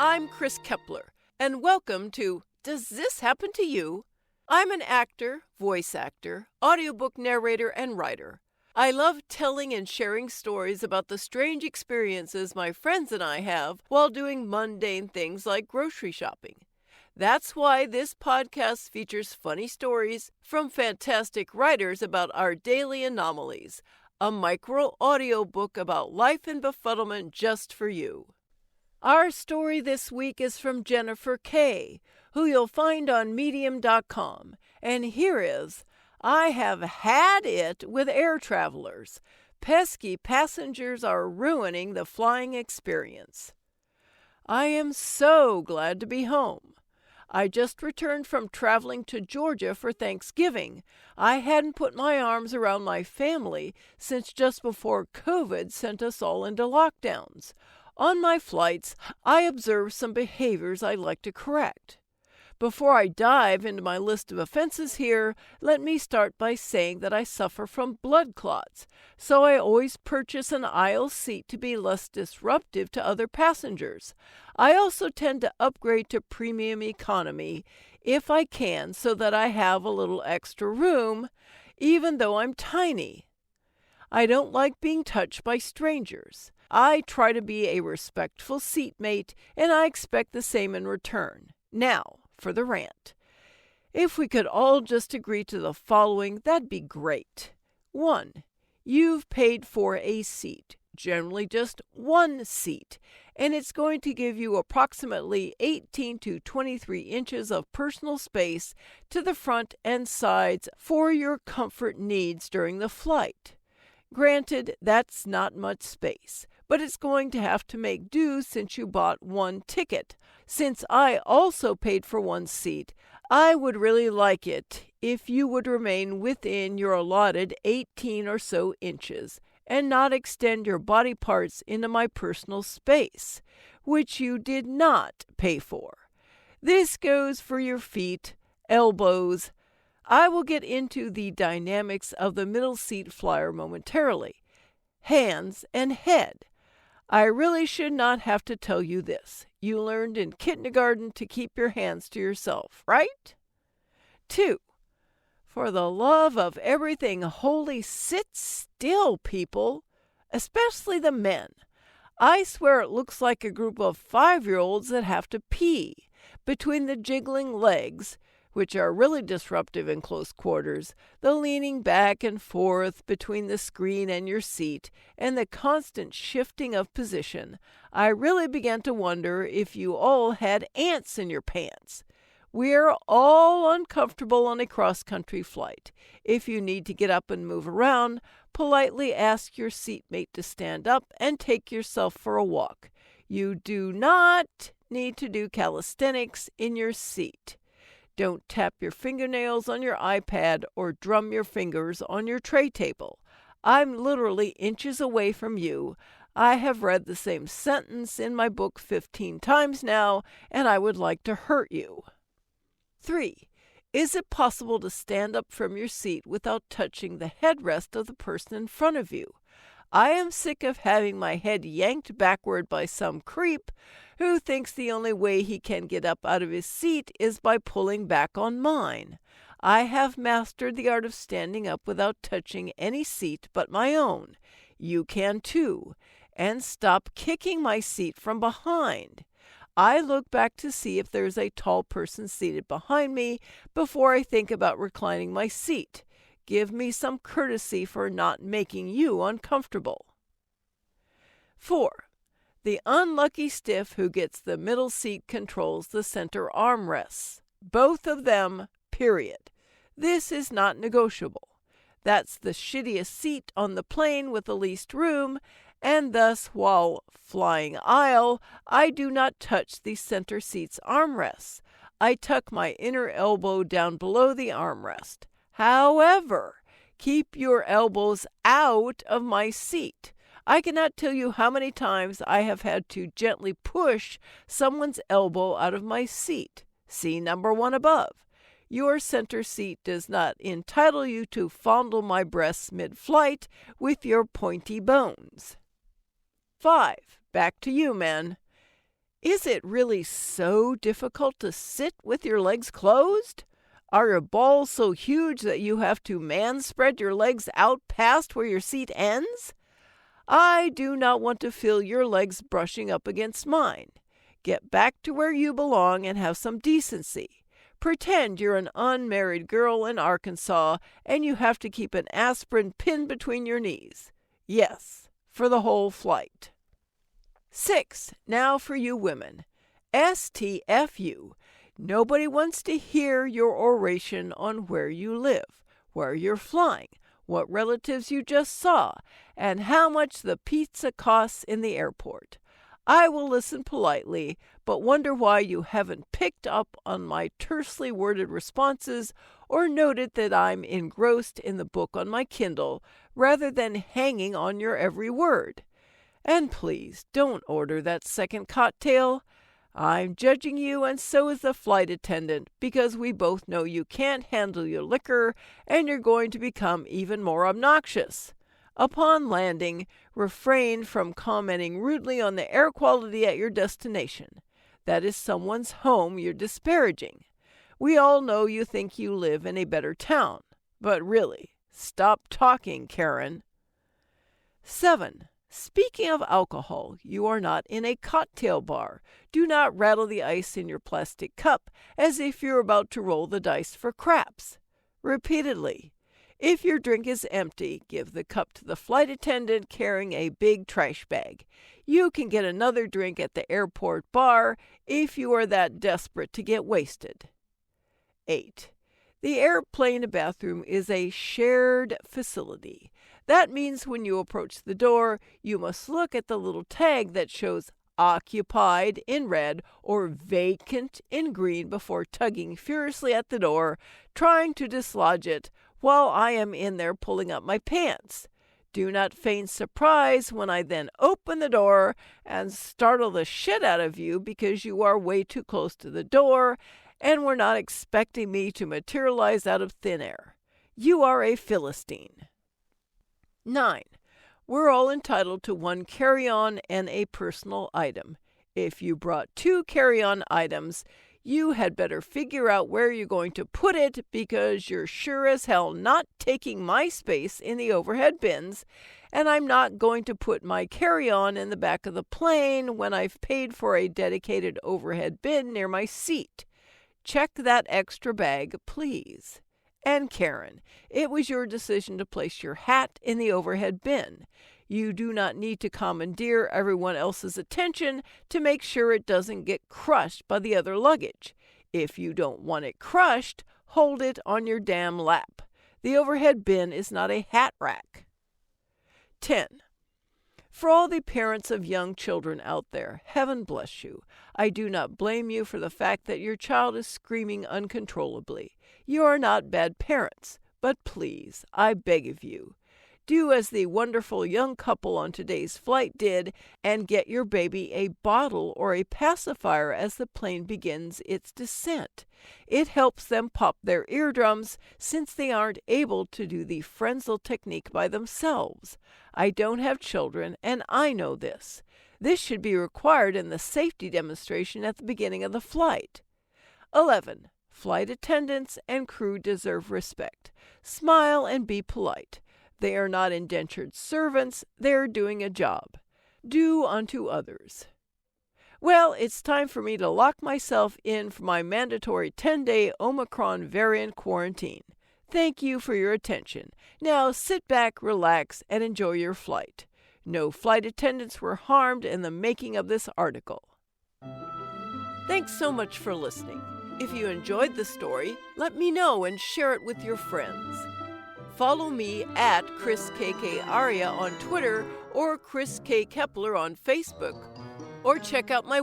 I'm Chris Kepler, and welcome to Does This Happen to You? I'm an actor, voice actor, audiobook narrator, and writer. I love telling and sharing stories about the strange experiences my friends and I have while doing mundane things like grocery shopping. That's why this podcast features funny stories from fantastic writers about our daily anomalies, a micro audiobook about life and befuddlement just for you. Our story this week is from Jennifer K., who you'll find on Medium.com, and here is, I have had it with air travelers. Pesky passengers are ruining the flying experience. I am so glad to be home. I just returned from traveling to Georgia for Thanksgiving. I hadn't put my arms around my family since just before COVID sent us all into lockdowns. On my flights, I observed some behaviors I'd like to correct. Before I dive into my list of offenses here, let me start by saying that I suffer from blood clots, so I always purchase an aisle seat to be less disruptive to other passengers. I also tend to upgrade to premium economy if I can so that I have a little extra room, even though I'm tiny. I don't like being touched by strangers. I try to be a respectful seatmate, and I expect the same in return. Now, for the rant. If we could all just agree to the following, that'd be great. 1. You've paid for a seat, generally just one seat, and it's going to give you approximately 18 to 23 inches of personal space to the front and sides for your comfort needs during the flight. Granted, that's not much space, but it's going to have to make do since you bought one ticket. Since I also paid for one seat, I would really like it if you would remain within your allotted 18 or so inches and not extend your body parts into my personal space, which you did not pay for. This goes for your feet, elbows. I will get into the dynamics of the middle seat flyer momentarily. Hands and head. I really should not have to tell you this. You learned in kindergarten to keep your hands to yourself, right? 2. For the love of everything holy, sit still, people, especially the men. I swear it looks like a group of 5-year-olds that have to pee. Between the jiggling legs, which are really disruptive in close quarters, the leaning back and forth between the screen and your seat, and the constant shifting of position, I really began to wonder if you all had ants in your pants. We're all uncomfortable on a cross-country flight. If you need to get up and move around, politely ask your seatmate to stand up and take yourself for a walk. You do not need to do calisthenics in your seat. Don't tap your fingernails on your iPad or drum your fingers on your tray table. I'm literally inches away from you. I have read the same sentence in my book 15 times now, and I would like to hurt you. 3. Is it possible to stand up from your seat without touching the headrest of the person in front of you? I am sick of having my head yanked backward by some creep who thinks the only way he can get up out of his seat is by pulling back on mine. I have mastered the art of standing up without touching any seat but my own. You can too. And stop kicking my seat from behind. I look back to see if there's a tall person seated behind me before I think about reclining my seat. Give me some courtesy for not making you uncomfortable. 4. The unlucky stiff who gets the middle seat controls the center armrests. Both of them, period. This is not negotiable. That's the shittiest seat on the plane with the least room, and thus, while flying aisle, I do not touch the center seat's armrests. I tuck my inner elbow down below the armrest. However, keep your elbows out of my seat. I cannot tell you how many times I have had to gently push someone's elbow out of my seat. See number 1 above. Your center seat does not entitle you to fondle my breasts mid-flight with your pointy bones. 5. Back to you, men. Is it really so difficult to sit with your legs closed? Are your balls so huge that you have to spread your legs out past where your seat ends? I do not want to feel your legs brushing up against mine. Get back to where you belong and have some decency. Pretend you're an unmarried girl in Arkansas and you have to keep an aspirin pinned between your knees. Yes, for the whole flight. 6. Now for you women. STFU. Nobody wants to hear your oration on where you live, where you're flying, what relatives you just saw, and how much the pizza costs in the airport. I will listen politely, but wonder why you haven't picked up on my tersely worded responses or noted that I'm engrossed in the book on my Kindle rather than hanging on your every word. And please don't order that second cocktail. I'm judging you, and so is the flight attendant, because we both know you can't handle your liquor and you're going to become even more obnoxious. Upon landing, refrain from commenting rudely on the air quality at your destination. That is someone's home you're disparaging. We all know you think you live in a better town, but really, stop talking, Karen. 7. Speaking of alcohol, you are not in a cocktail bar. Do not rattle the ice in your plastic cup as if you're about to roll the dice for craps. Repeatedly. If your drink is empty, give the cup to the flight attendant carrying a big trash bag. You can get another drink at the airport bar if you are that desperate to get wasted. 8. The airplane bathroom is a shared facility. That means when you approach the door, you must look at the little tag that shows occupied in red or vacant in green before tugging furiously at the door, trying to dislodge it while I am in there pulling up my pants. Do not feign surprise when I then open the door and startle the shit out of you because you are way too close to the door and were not expecting me to materialize out of thin air. You are a Philistine. 9. We're all entitled to one carry-on and a personal item. If you brought 2 carry-on items, you had better figure out where you're going to put it because you're sure as hell not taking my space in the overhead bins, and I'm not going to put my carry-on in the back of the plane when I've paid for a dedicated overhead bin near my seat. Check that extra bag, please. And Karen, it was your decision to place your hat in the overhead bin. You do not need to commandeer everyone else's attention to make sure it doesn't get crushed by the other luggage. If you don't want it crushed, hold it on your damn lap. The overhead bin is not a hat rack. 10. For all the parents of young children out there, heaven bless you. I do not blame you for the fact that your child is screaming uncontrollably. You are not bad parents, but please, I beg of you, do as the wonderful young couple on today's flight did and get your baby a bottle or a pacifier as the plane begins its descent. It helps them pop their eardrums since they aren't able to do the Frenzel technique by themselves. I don't have children, and I know this. This should be required in the safety demonstration at the beginning of the flight. 11. Flight attendants and crew deserve respect. Smile and be polite. They are not indentured servants. They are doing a job. Do unto others. Well, it's time for me to lock myself in for my mandatory 10-day Omicron variant quarantine. Thank you for your attention. Now sit back, relax, and enjoy your flight. No flight attendants were harmed in the making of this article. Thanks so much for listening. If you enjoyed the story, let me know and share it with your friends. Follow me at Chris KK Aria on Twitter or Chris K. Kepler on Facebook, or check out my